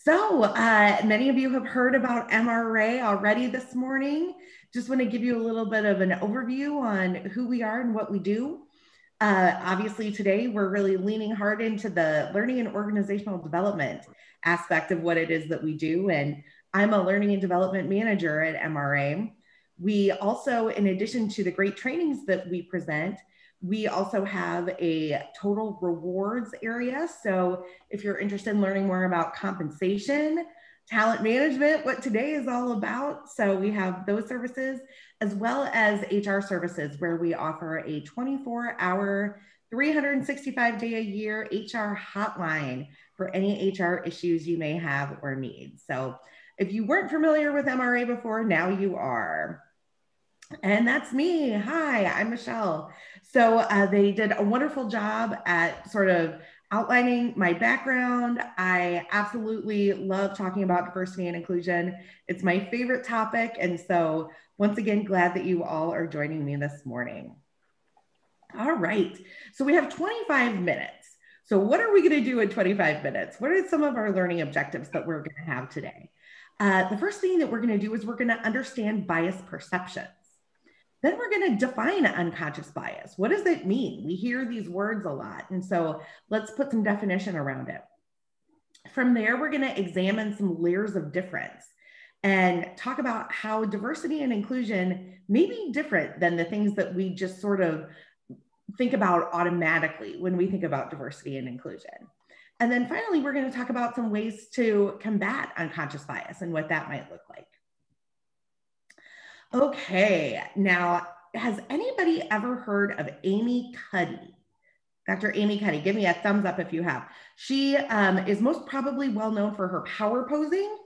Many of you have heard about MRA already this morning. Just want to give you a little bit of an overview on who we are and what we do. Obviously today we're really leaning hard into the learning and organizational development aspect of what it is that we do. And I'm a learning and development manager at MRA. We also, in addition to the great trainings that we present, we also have a total rewards area. So if you're interested in learning more about compensation, talent management, what today is all about. So we have those services, as well as HR services, where we offer a 24-hour, 365-day-a-year HR hotline for any HR issues you may have or need. So if you weren't familiar with MRA before, now you are. And that's me. Hi, I'm Michelle. So they did a wonderful job at sort of outlining my background. I absolutely love talking about diversity and inclusion. It's my favorite topic. And so once again, glad that you all are joining me this morning. All right, so we have 25 minutes. So what are we going to do in 25 minutes? What are some of our learning objectives that we're going to have today? The first thing that we're going to do is we're going to understand bias perceptions. Then we're going to define unconscious bias. What does that mean? We hear these words a lot. And so let's put some definition around it. From there, we're going to examine some layers of difference and talk about how diversity and inclusion may be different than the things that we just sort of think about automatically when we think about diversity and inclusion. And then finally, we're going to talk about some ways to combat unconscious bias and what that might look like. Okay, now, has anybody ever heard of Amy Cuddy? Dr. Amy Cuddy, give me a thumbs up if you have. She is most probably well known for her power posing.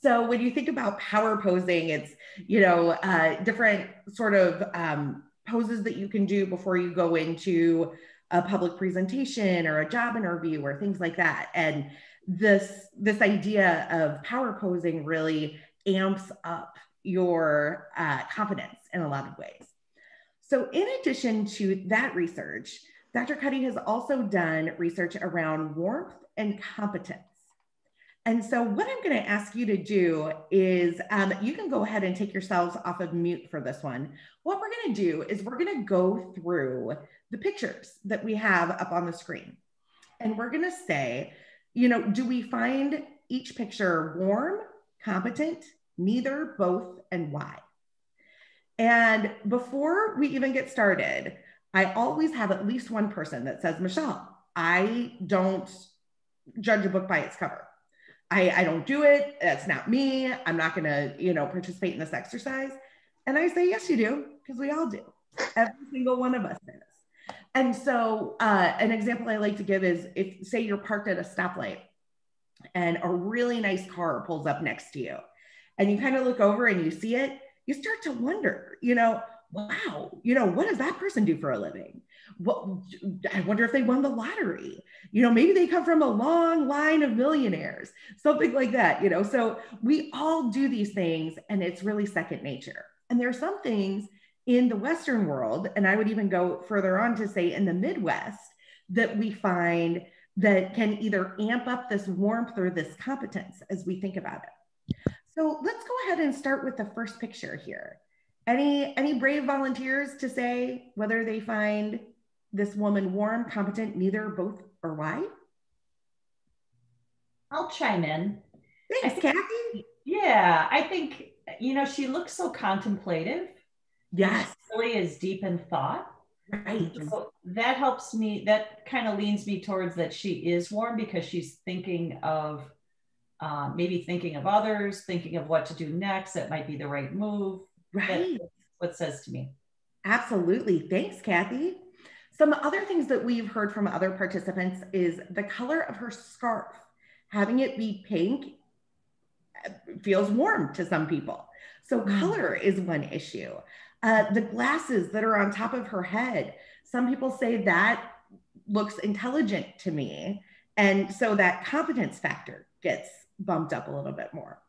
So when you think about power posing, it's, different sort of poses that you can do before you go into a public presentation or a job interview or things like that. And this idea of power posing really amps up your confidence in a lot of ways. So in addition to that research, Dr. Cuddy has also done research around warmth and competence. And so what I'm going to ask you to do is you can go ahead and take yourselves off of mute for this one. What we're going to do is we're going to go through the pictures that we have up on the screen. And we're going to say, do we find each picture warm, competent, neither, both, and why? And before we even get started, I always have at least one person that says, Michelle, I don't judge a book by its cover. I don't do it. That's not me. I'm not going to, participate in this exercise. And I say, yes, you do, because we all do. Every single one of us does. And so an example I like to give is if, say, you're parked at a stoplight and a really nice car pulls up next to you, and you kind of look over and you see it, you start to wonder, wow, what does that person do for a living? I wonder if they won the lottery. Maybe they come from a long line of millionaires, something like that, So we all do these things, and it's really second nature. And there are some things in the Western world, and I would even go further on to say in the Midwest, that we find that can either amp up this warmth or this competence as we think about it. So let's go ahead and start with the first picture here. Any brave volunteers to say whether they find this woman warm, competent, neither, both, or why? I'll chime in. Thanks, Kathy. Yeah, I think, she looks so contemplative. Yes. She really is deep in thought. Right. So that helps me, that kind of leans me towards that she is warm because she's thinking of maybe thinking of others, thinking of what to do next. That might be the right move. Right. That's what it says to me. Absolutely. Thanks, Kathy. Some other things that we've heard from other participants is the color of her scarf. Having it be pink feels warm to some people. So color is one issue. The glasses that are on top of her head, some people say that looks intelligent to me. And so that competence factor gets bumped up a little bit more.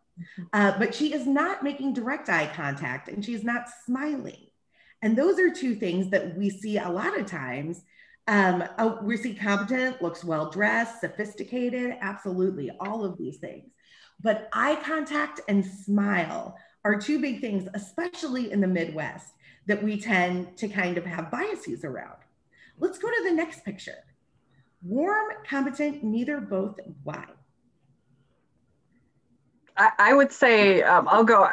But she is not making direct eye contact, and she's not smiling. And those are two things that we see a lot of times. We see competent, looks well-dressed, sophisticated, absolutely, all of these things. But eye contact and smile are two big things, especially in the Midwest, that we tend to kind of have biases around. Let's go to the next picture. Warm, competent, neither, both, why? I would say I'll go.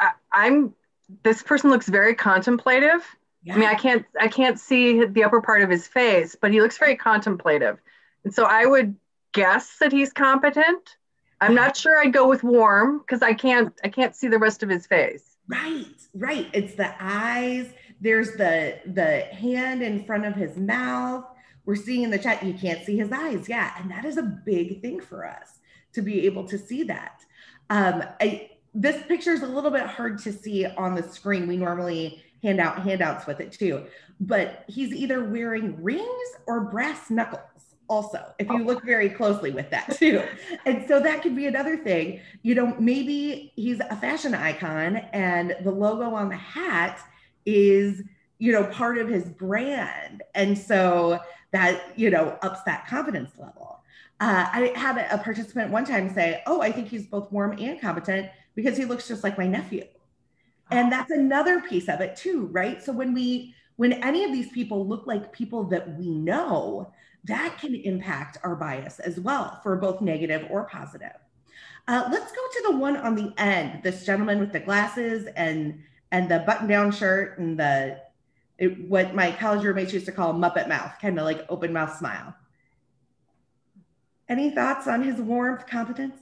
This person looks very contemplative. Yeah. I mean, I can't see the upper part of his face, but he looks very contemplative. And so I would guess that he's competent. I'm not sure I'd go with warm because I can't see the rest of his face. Right. It's the eyes. There's the hand in front of his mouth. We're seeing in the chat, you can't see his eyes. Yeah. And that is a big thing for us to be able to see that. This picture is a little bit hard to see on the screen. We normally hand out handouts with it too, but he's either wearing rings or brass knuckles also, if you look very closely with that too. And so that could be another thing, maybe he's a fashion icon and the logo on the hat is, part of his brand. And so that, ups that confidence level. I had a participant one time say, oh, I think he's both warm and competent because he looks just like my nephew. And that's another piece of it too, right? So when any of these people look like people that we know, that can impact our bias as well for both negative or positive. Let's go to the one on the end, this gentleman with the glasses and the button-down shirt and what my college roommates used to call Muppet mouth, kind of like open mouth smile. Any thoughts on his warmth, competence?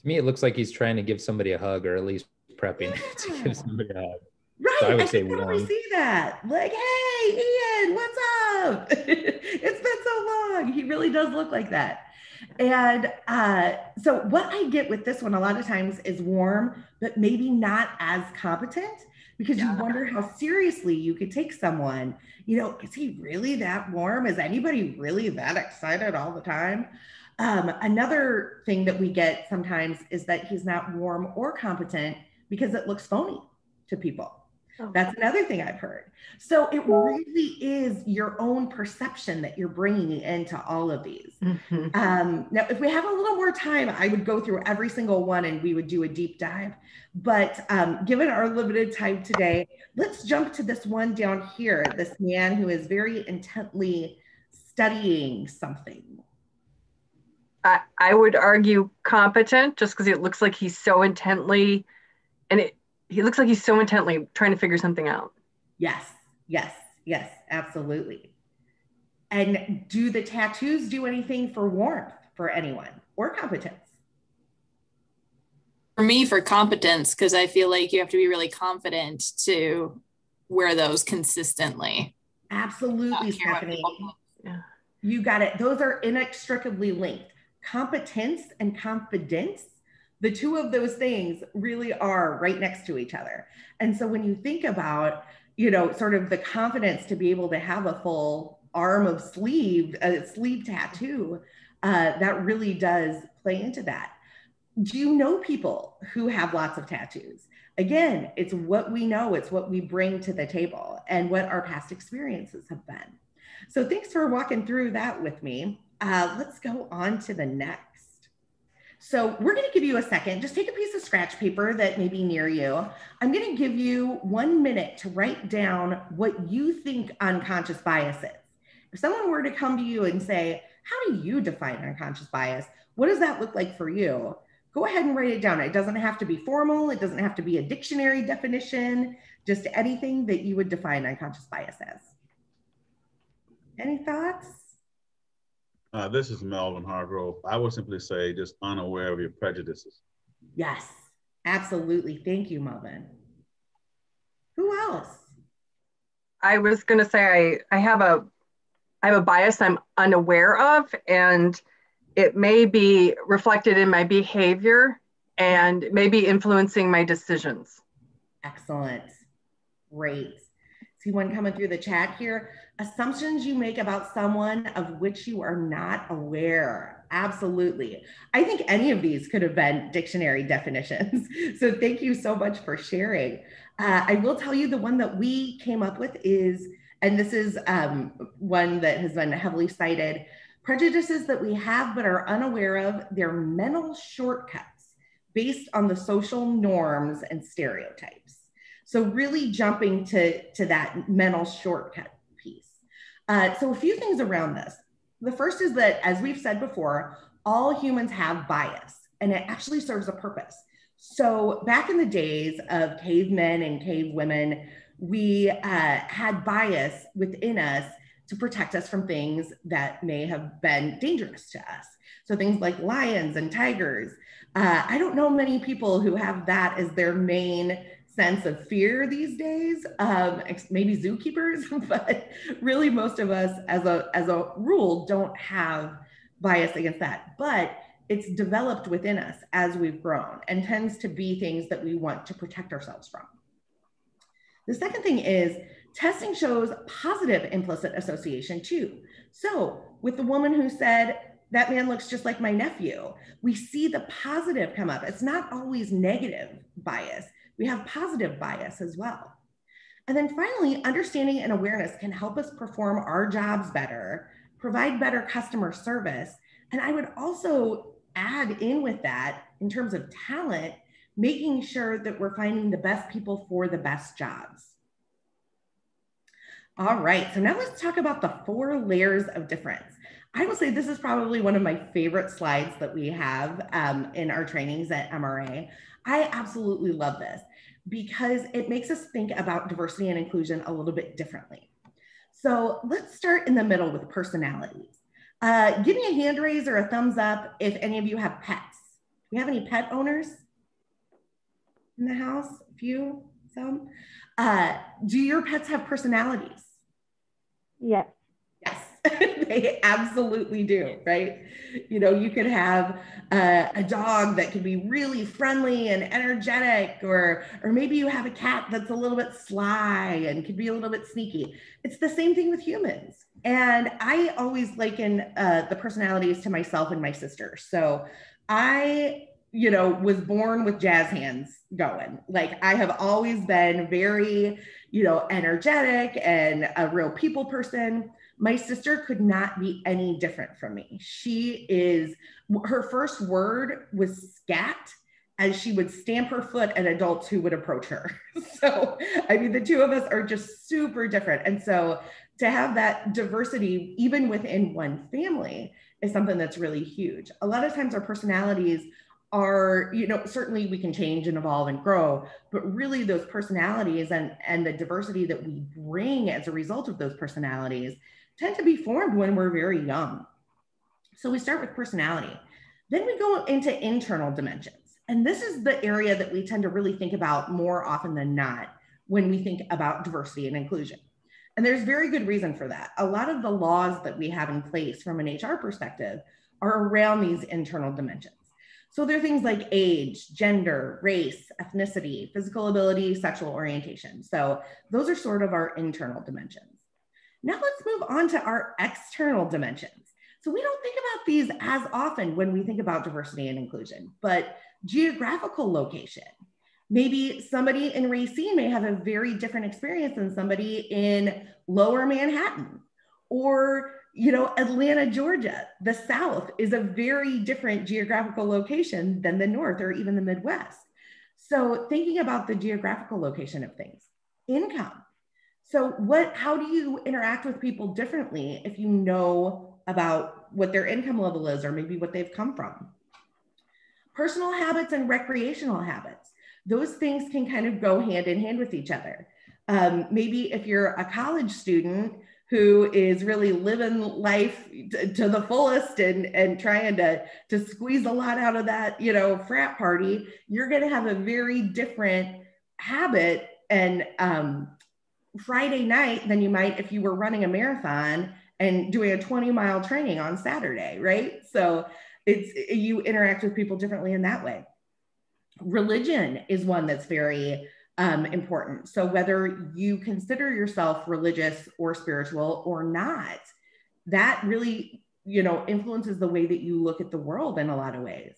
To me, it looks like he's trying to give somebody a hug, or at least prepping to give somebody a hug. Right, so I would say warm. warm. We see that. Like, hey, Ian, what's up? It's been so long. He really does look like that. And so what I get with this one a lot of times is warm, but maybe not as competent, because you wonder how seriously you could take someone. Is he really that warm? Is anybody really that excited all the time? Another thing that we get sometimes is that he's not warm or competent because it looks phony to people. That's another thing I've heard. So it really is your own perception that you're bringing into all of these. Now, if we have a little more time, I would go through every single one and we would do a deep dive. But given our limited time today, let's jump to this one down here, this man who is very intently studying something. I would argue competent, just because it looks like he's so intently, he looks like he's so intently trying to figure something out. Yes, absolutely. And do the tattoos do anything for warmth for anyone or competence? For me, for competence, because I feel like you have to be really confident to wear those consistently. Absolutely, Stephanie. Yeah. You got it. Those are inextricably linked. Competence and confidence, the two of those things really are right next to each other. And so when you think about, sort of the confidence to be able to have a full arm of sleeve tattoo, that really does play into that. Do you know people who have lots of tattoos? Again, it's what we know, it's what we bring to the table and what our past experiences have been. So thanks for walking through that with me. Let's go on to the next. So we're going to give you a second. Just take a piece of scratch paper that may be near you. I'm going to give you 1 minute to write down what you think unconscious bias is. If someone were to come to you and say, how do you define unconscious bias? What does that look like for you? Go ahead and write it down. It doesn't have to be formal. It doesn't have to be a dictionary definition, just anything that you would define unconscious bias as. Any thoughts? This is Melvin Hargrove. I would simply say just unaware of your prejudices. Yes, absolutely. Thank you, Melvin. Who else? I was going to say I have a bias I'm unaware of, and it may be reflected in my behavior and maybe influencing my decisions. Excellent. Great. See one coming through the chat here. Assumptions you make about someone of which you are not aware. Absolutely. I think any of these could have been dictionary definitions. So thank you so much for sharing. I will tell you the one that we came up with is, and this is one that has been heavily cited, prejudices that we have but are unaware of. They're mental shortcuts based on the social norms and stereotypes. So really jumping to that mental shortcut piece. So a few things around this. The first is that, as we've said before, all humans have bias, and it actually serves a purpose. So back in the days of cavemen and cavewomen, we had bias within us to protect us from things that may have been dangerous to us. So things like lions and tigers. I don't know many people who have that as their main sense of fear these days, maybe zookeepers, but really most of us as a rule don't have bias against that. But it's developed within us as we've grown and tends to be things that we want to protect ourselves from. The second thing is testing shows positive implicit association too. So with the woman who said, that man looks just like my nephew, we see the positive come up. It's not always negative bias. We have positive bias as well. And then finally, understanding and awareness can help us perform our jobs better, provide better customer service. And I would also add in with that, in terms of talent, making sure that we're finding the best people for the best jobs. All right, so now let's talk about the 4 layers of difference. I will say this is probably one of my favorite slides that we have in our trainings at MRA. I absolutely love this because it makes us think about diversity and inclusion a little bit differently. So let's start in the middle with personalities. Give me a hand raise or a thumbs up if any of you have pets. Do we have any pet owners in the house? A few, some. Do your pets have personalities? Yes. Yes, they absolutely do, right? You know, you could have a dog that could be really friendly and energetic, or maybe you have a cat that's a little bit sly and could be a little bit sneaky. It's the same thing with humans. And I always liken the personalities to myself and my sister. So I, was born with jazz hands going. Like I have always been very, energetic and a real people person. My sister could not be any different from me. Her first word was scat, as she would stamp her foot at adults who would approach her. So, the two of us are just super different. And so to have that diversity, even within one family, is something that's really huge. A lot of times our personalities are, certainly we can change and evolve and grow, but really those personalities and the diversity that we bring as a result of those personalities tend to be formed when we're very young. So we start with personality. Then we go into internal dimensions. And this is the area that we tend to really think about more often than not when we think about diversity and inclusion. And there's very good reason for that. A lot of the laws that we have in place from an HR perspective are around these internal dimensions. So there are things like age, gender, race, ethnicity, physical ability, sexual orientation. So those are sort of our internal dimensions. Now let's move on to our external dimensions. So we don't think about these as often when we think about diversity and inclusion, but geographical location. Maybe somebody in Racine may have a very different experience than somebody in Lower Manhattan, or Atlanta, Georgia. The South is a very different geographical location than the North or even the Midwest. So thinking about the geographical location of things. Income. So how do you interact with people differently if you know about what their income level is, or maybe what they've come from? Personal habits and recreational habits. Those things can kind of go hand in hand with each other. Maybe if you're a college student who is really living life to the fullest and trying to squeeze a lot out of that, frat party, you're going to have a very different habit and Friday night than you might if you were running a marathon and doing a 20-mile training on Saturday, right? So you interact with people differently in that way. Religion is one that's very important. So whether you consider yourself religious or spiritual or not, that really, influences the way that you look at the world in a lot of ways.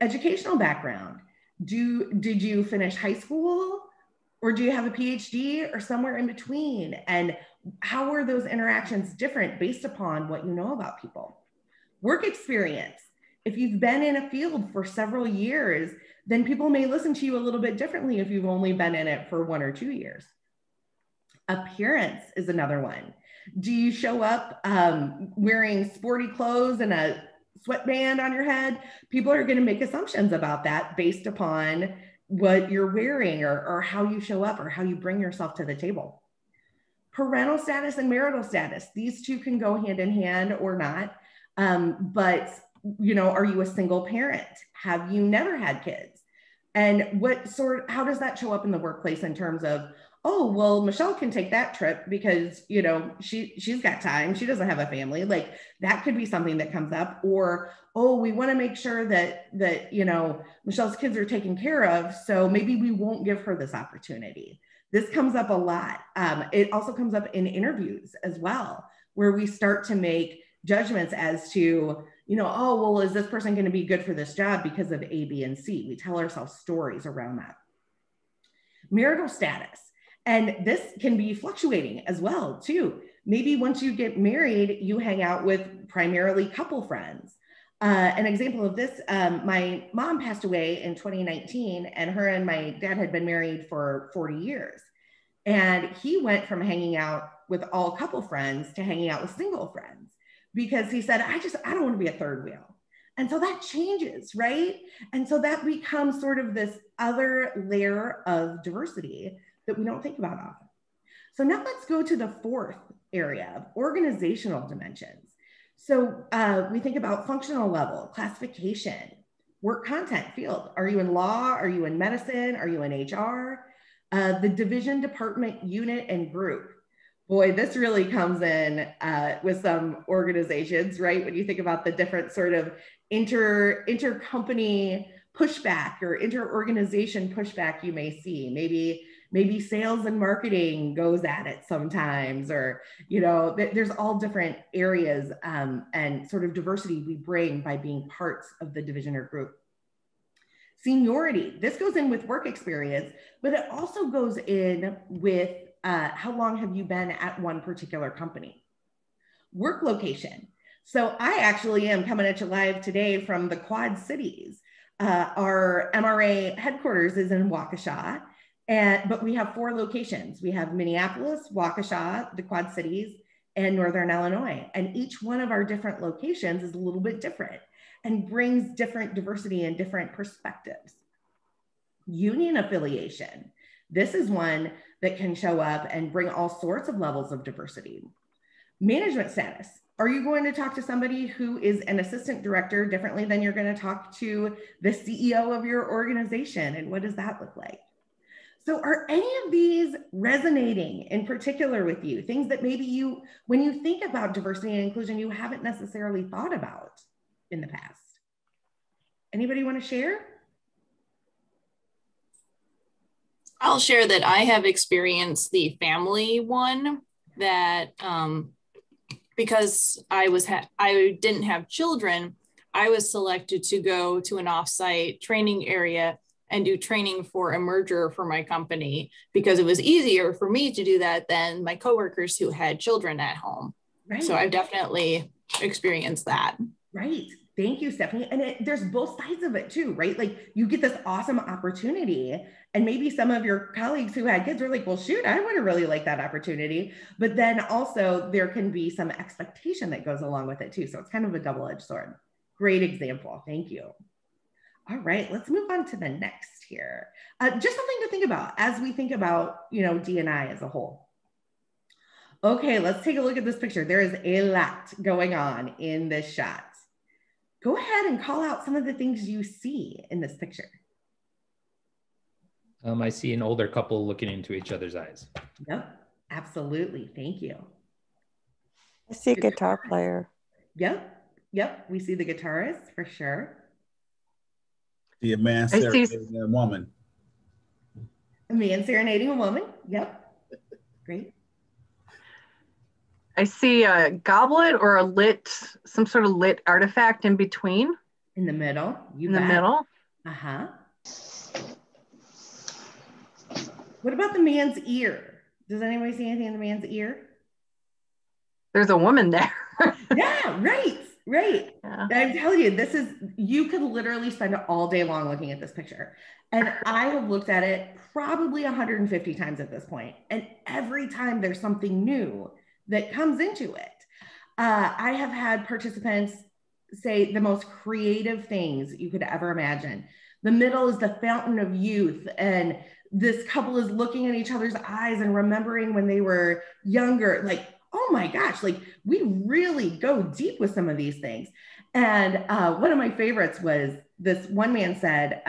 Educational background. Did you finish high school, or do you have a PhD, or somewhere in between? And how are those interactions different based upon what you know about people? Work experience. If you've been in a field for several years, then people may listen to you a little bit differently if you've only been in it for 1 or 2 years. Appearance is another one. Do you show up wearing sporty clothes and a sweatband on your head? People are going to make assumptions about that based upon what you're wearing or how you show up or how you bring yourself to the table. Parental status and marital status. These two can go hand in hand or not. But, you know, are you a single parent? Have you never had kids? And how does that show up in the workplace in terms of, oh, well, Michelle can take that trip because, you know, she's got time. She doesn't have a family. Like that could be something that comes up. Or, oh, we want to make sure that, you know, Michelle's kids are taken care of. So maybe we won't give her this opportunity. This comes up a lot. It also comes up in interviews as well, where we start to make judgments as to, you know, oh, well, is this person going to be good for this job because of A, B, and C? We tell ourselves stories around that. Marital status. And this can be fluctuating as well, too. Maybe once you get married, you hang out with primarily couple friends. An example of this, my mom passed away in 2019, and her and my dad had been married for 40 years. And he went from hanging out with all couple friends to hanging out with single friends because he said, I don't want to be a third wheel. And so that changes, right? And so that becomes sort of this other layer of diversity that we don't think about often. So now let's go to the fourth area of organizational dimensions. So we think about functional level, classification, work content field. Are you in law? Are you in medicine? Are you in HR? The division, department, unit, and group. Boy, this really comes in with some organizations, right? When you think about the different sort of intercompany pushback or inter-organization pushback you may see. Maybe sales and marketing goes at it sometimes, or, you know, there's all different areas and sort of diversity we bring by being parts of the division or group. Seniority, this goes in with work experience, but it also goes in with how long have you been at one particular company. Work location. So I actually am coming at you live today from the Quad Cities. Our MRA headquarters is in Waukesha, but we have 4 locations. We have Minneapolis, Waukesha, the Quad Cities, and Northern Illinois. And each one of our different locations is a little bit different and brings different diversity and different perspectives. Union affiliation. This is one that can show up and bring all sorts of levels of diversity. Management status. Are you going to talk to somebody who is an assistant director differently than you're going to talk to the CEO of your organization? And what does that look like? So are any of these resonating in particular with you? Things that maybe you, when you think about diversity and inclusion, you haven't necessarily thought about in the past? Anybody want to share? I'll share that I have experienced the family one that because I didn't have children, I was selected to go to an offsite training area and do training for a merger for my company because it was easier for me to do that than my coworkers who had children at home. Right. So I've definitely experienced that. Right. Thank you, Stephanie. And there's both sides of it too, right? Like you get this awesome opportunity and maybe some of your colleagues who had kids are like, well, shoot, I would have really liked that opportunity. But then also there can be some expectation that goes along with it too. So it's kind of a double-edged sword. Great example. Thank you. All right, let's move on to the next here. Just something to think about as we think about, you know, D&I as a whole. Okay, let's take a look at this picture. There is a lot going on in this shot. Go ahead and call out some of the things you see in this picture. I see an older couple looking into each other's eyes. Yep, absolutely. Thank you. I see a guitar player. Yep. We see the guitarist for sure. The man serenading a woman. A man serenading a woman. Yep. Great. I see a goblet or some sort of lit artifact in between. In the middle. In the middle. Uh-huh. What about the man's ear? Does anybody see anything in the man's ear? There's a woman there. Yeah, right. Right. Yeah. I'm telling you, you could literally spend all day long looking at this picture. And I have looked at it probably 150 times at this point. And every time there's something new that comes into it. I have had participants say the most creative things you could ever imagine. The middle is the fountain of youth, and this couple is looking at each other's eyes and remembering when they were younger. Like, oh my gosh, like we really go deep with some of these things. And one of my favorites was this one man said,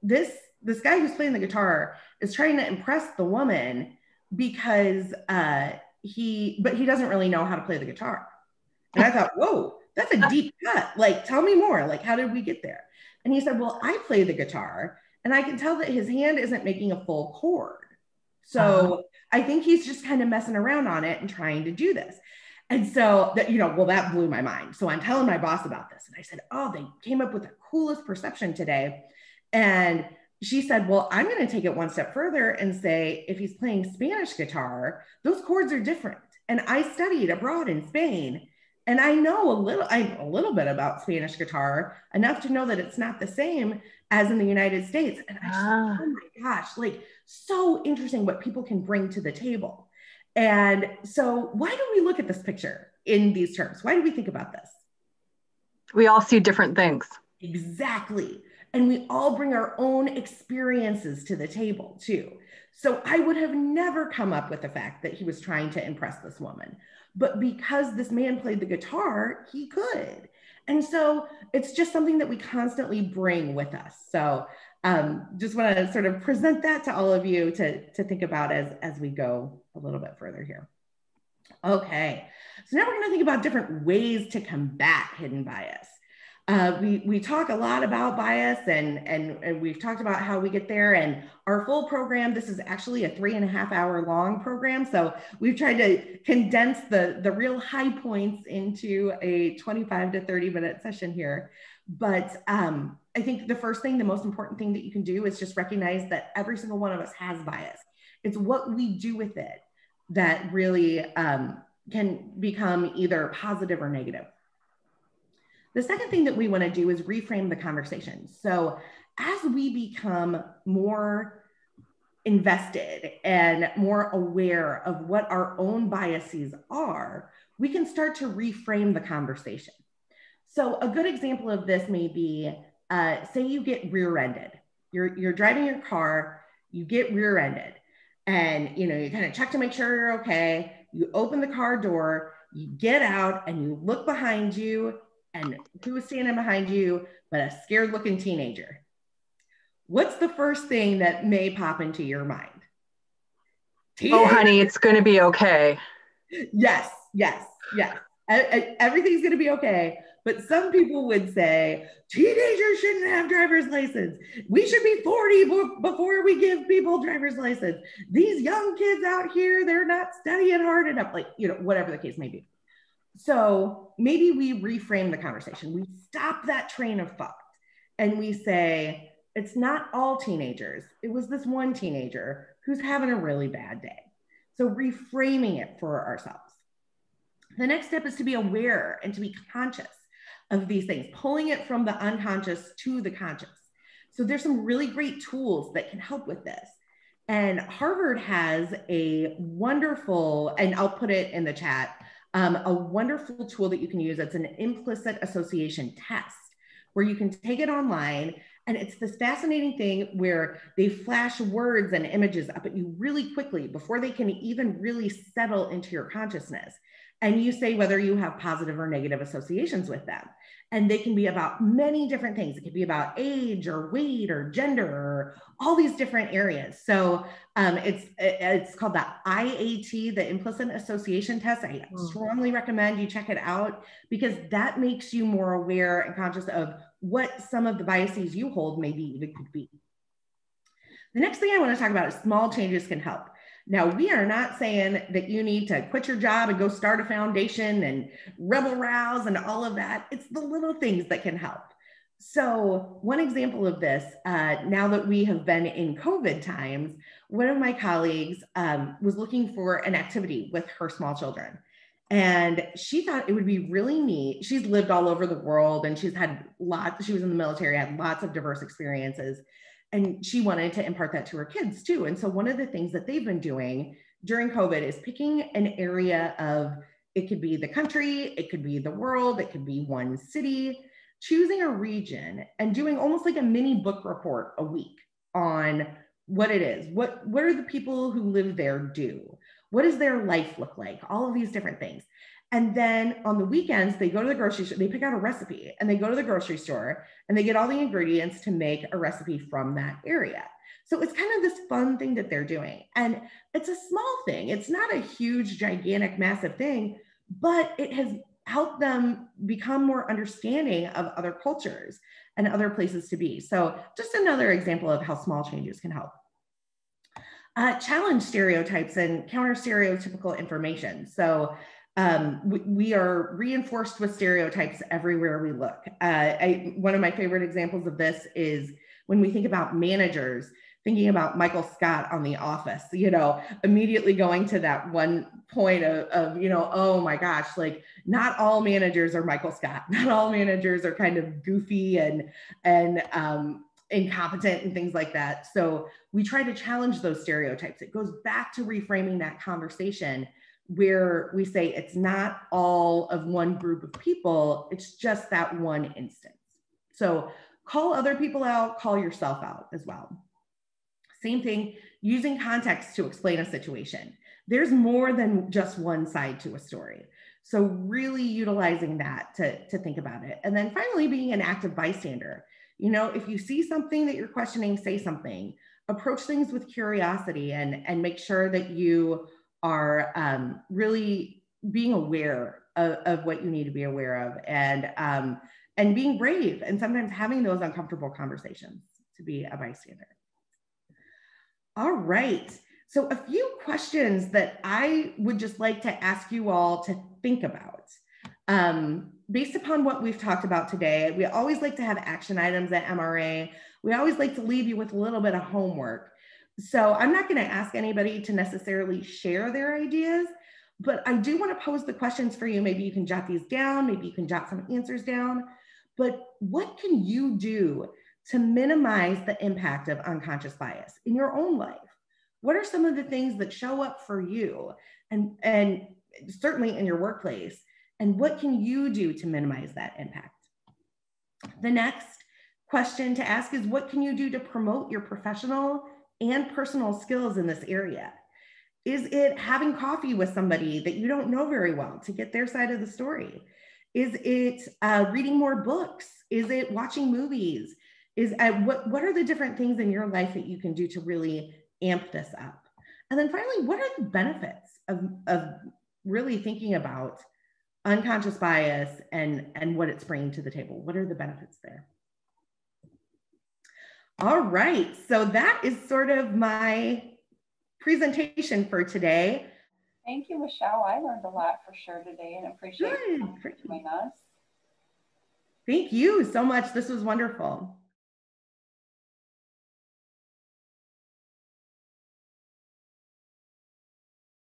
this guy who's playing the guitar is trying to impress the woman because he doesn't really know how to play the guitar. And I thought, whoa, that's a deep cut. Like, tell me more. Like, how did we get there? And he said, well, I play the guitar and I can tell that his hand isn't making a full chord. So I think he's just kind of messing around on it and trying to do this. And so that, well, that blew my mind. So I'm telling my boss about this. And I said, oh, they came up with the coolest perception today. And she said, well, I'm going to take it one step further and say, if he's playing Spanish guitar, those chords are different. And I studied abroad in Spain, and I know a little bit about Spanish guitar, enough to know that it's not the same as in the United States. And I just, oh my gosh, like so interesting what people can bring to the table. And so why do we look at this picture in these terms? Why do we think about this? We all see different things. Exactly. And we all bring our own experiences to the table too. So I would have never come up with the fact that he was trying to impress this woman, but because this man played the guitar, he could. And so it's just something that we constantly bring with us. So just want to sort of present that to all of you to think about as we go a little bit further here. Okay, so now we're going to think about different ways to combat hidden bias. We talk a lot about bias and we've talked about how we get there, and our full program, this is actually a 3.5 hour long program. So we've tried to condense the real high points into a 25 to 30 minute session here. But I think the first thing, the most important thing that you can do is just recognize that every single one of us has bias. It's what we do with it that really can become either positive or negative. The second thing that we want to do is reframe the conversation. So as we become more invested and more aware of what our own biases are, we can start to reframe the conversation. So a good example of this may be, say you get rear-ended. You're driving your car, you get rear-ended, and you kind of check to make sure you're okay. You open the car door, you get out, and you look behind you. And who is standing behind you but a scared looking teenager? What's the first thing that may pop into your mind? Teenager? Oh, honey, it's going to be okay. Yes. Everything's going to be okay. But some people would say, teenagers shouldn't have driver's license. We should be 40 before we give people driver's license. These young kids out here, they're not studying hard enough. Like, whatever the case may be. So maybe we reframe the conversation. We stop that train of thought and we say, it's not all teenagers. It was this one teenager who's having a really bad day. So reframing it for ourselves. The next step is to be aware and to be conscious of these things, pulling it from the unconscious to the conscious. So there's some really great tools that can help with this. And Harvard has a wonderful, and I'll put it in the chat, a wonderful tool that you can use. It's an implicit association test where you can take it online. And it's this fascinating thing where they flash words and images up at you really quickly before they can even really settle into your consciousness. And you say whether you have positive or negative associations with them. And they can be about many different things. It could be about age or weight or gender or all these different areas. So it's called the IAT, the Implicit Association Test. I strongly recommend you check it out because that makes you more aware and conscious of what some of the biases you hold maybe even could be. The next thing I want to talk about is small changes can help. Now, we are not saying that you need to quit your job and go start a foundation and rebel rouse and all of that. It's the little things that can help. So one example of this, now that we have been in COVID times, one of my colleagues was looking for an activity with her small children. And she thought it would be really neat. She's lived all over the world and she's had lots, she was in the military, had lots of diverse experiences. And she wanted to impart that to her kids too. And so one of the things that they've been doing during COVID is picking an area of, it could be the country, it could be the world, it could be one city, choosing a region and doing almost like a mini book report a week on what it is. What are the people who live there do? What does their life look like? All of these different things. And then on the weekends, they go to the grocery store, they pick out a recipe and they go to the grocery store and they get all the ingredients to make a recipe from that area. So it's kind of this fun thing that they're doing. And it's a small thing. It's not a huge, gigantic, massive thing, but it has helped them become more understanding of other cultures and other places to be. So just another example of how small changes can help. Challenge stereotypes and counter stereotypical information. So we are reinforced with stereotypes everywhere we look. One of my favorite examples of this is when we think about managers, thinking about Michael Scott on The Office, you know, immediately going to that one point of you know, oh my gosh, like not all managers are Michael Scott. Not all managers are kind of goofy and incompetent and things like that. So we try to challenge those stereotypes. It goes back to reframing that conversation where we say it's not all of one group of people, it's just that one instance. So call other people out, call yourself out as well. Same thing, using context to explain a situation. There's more than just one side to a story. So really utilizing that to think about it. And then finally, being an active bystander. You know, if you see something that you're questioning, say something. Approach things with curiosity and make sure that you are really being aware of what you need to be aware of and being brave and sometimes having those uncomfortable conversations to be a bystander. All right, so a few questions that I would just like to ask you all to think about. Based upon what we've talked about today, we always like to have action items at MRA. We always like to leave you with a little bit of homework. So I'm not going to ask anybody to necessarily share their ideas, but I do want to pose the questions for you. Maybe you can jot these down, maybe you can jot some answers down, but what can you do to minimize the impact of unconscious bias in your own life? What are some of the things that show up for you and certainly in your workplace? And what can you do to minimize that impact? The next question to ask is, what can you do to promote your professional and personal skills in this area? Is it having coffee with somebody that you don't know very well to get their side of the story? Is it reading more books? Is it watching movies? What are the different things in your life that you can do to really amp this up? And then finally, what are the benefits of really thinking about unconscious bias and what it's bringing to the table? What are the benefits there? All right, so that is sort of my presentation for today. Thank you, Michelle. I learned a lot for sure today and appreciate you joining us. Thank you so much. This was wonderful.